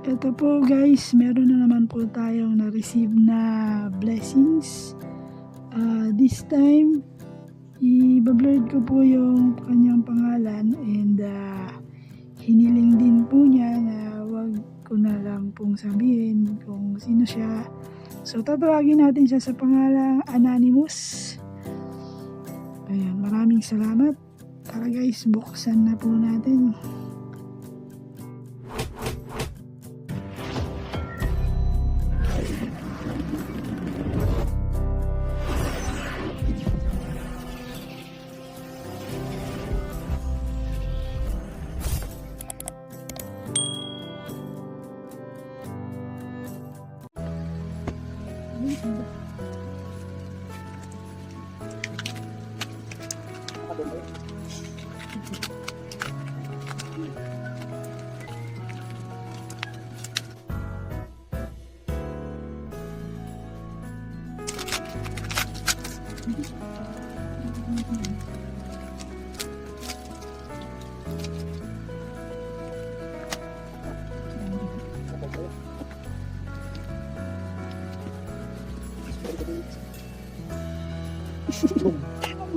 Ito po guys, meron na naman po tayong na-receive na blessings. This time, i-blurred ko po yung kanyang pangalan and hiniling din po niya na wag ko na lang pong sabihin kung sino siya. So tatawagin natin siya sa pangalang Anonymous. Ayan, maraming salamat. Tara guys, buksan na po natin.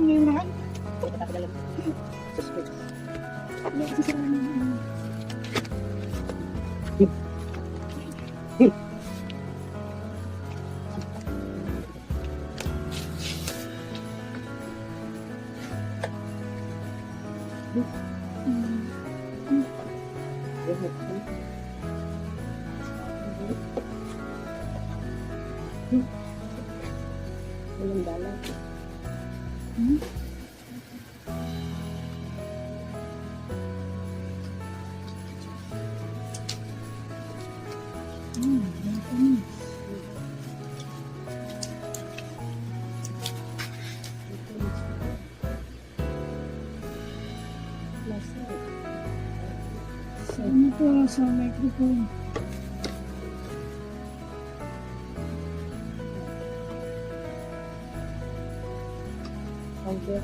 Ngayon walang dalang. Ano po sa microphone? Okay.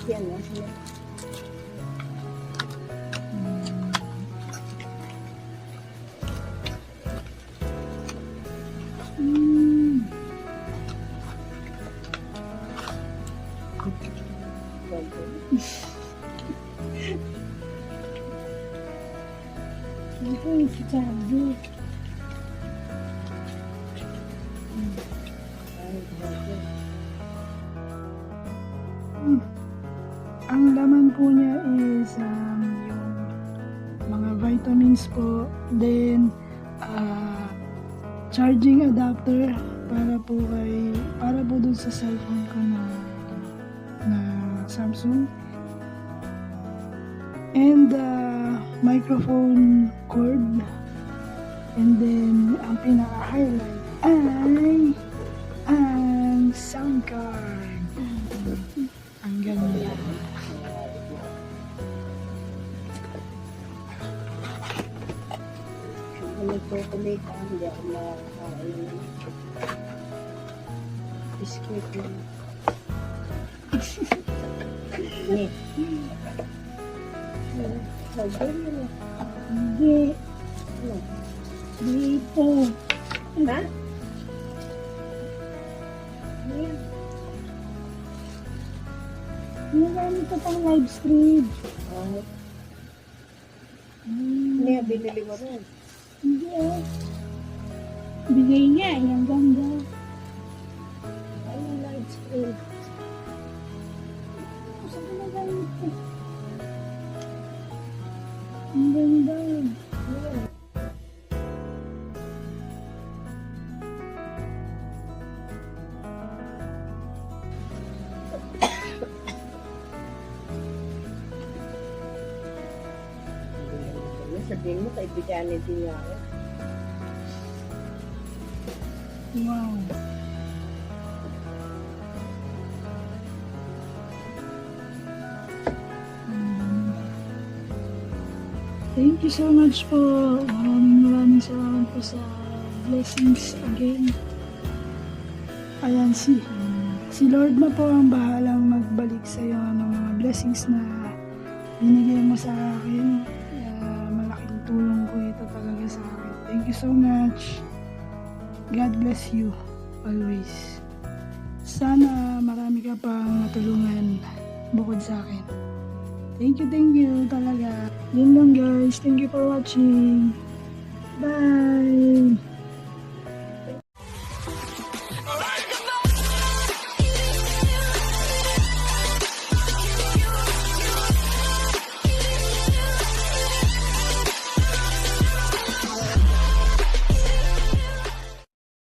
Yan na siya. Ito yung si Charlie. Ang laman po niya is yung mga vitamins po, then charging adapter para po dun sa cellphone ko na Samsung, and microphone cord, and then ang pinaka-highlight ay ang sound card. Ang ganda. Nagkukulit ako, hindi ako makakain. Biscuit yun. Hindi. Hindi. Dito. Ha? Nagamit ko pang live stream. Hindi, binili mo rin. Hindi bigay niya, yung ganda. Ano live stream? Saan ko nagamit ko? Ang ganda. Sabihin mo, kaibiganin din niya ako. Wow. Thank you so much po. Maraming salamat po sa blessings again. Ayan si Lord na po ang bahalang magbalik sa iyo ng mga blessings na binigay mo sa akin. Malaking tulong ko ito talaga sa akin. Thank you so much. God bless you always. Sana marami ka pang matulungan bukod sa akin. Thank you talaga. Yun lang guys. Thank you for watching. Bye!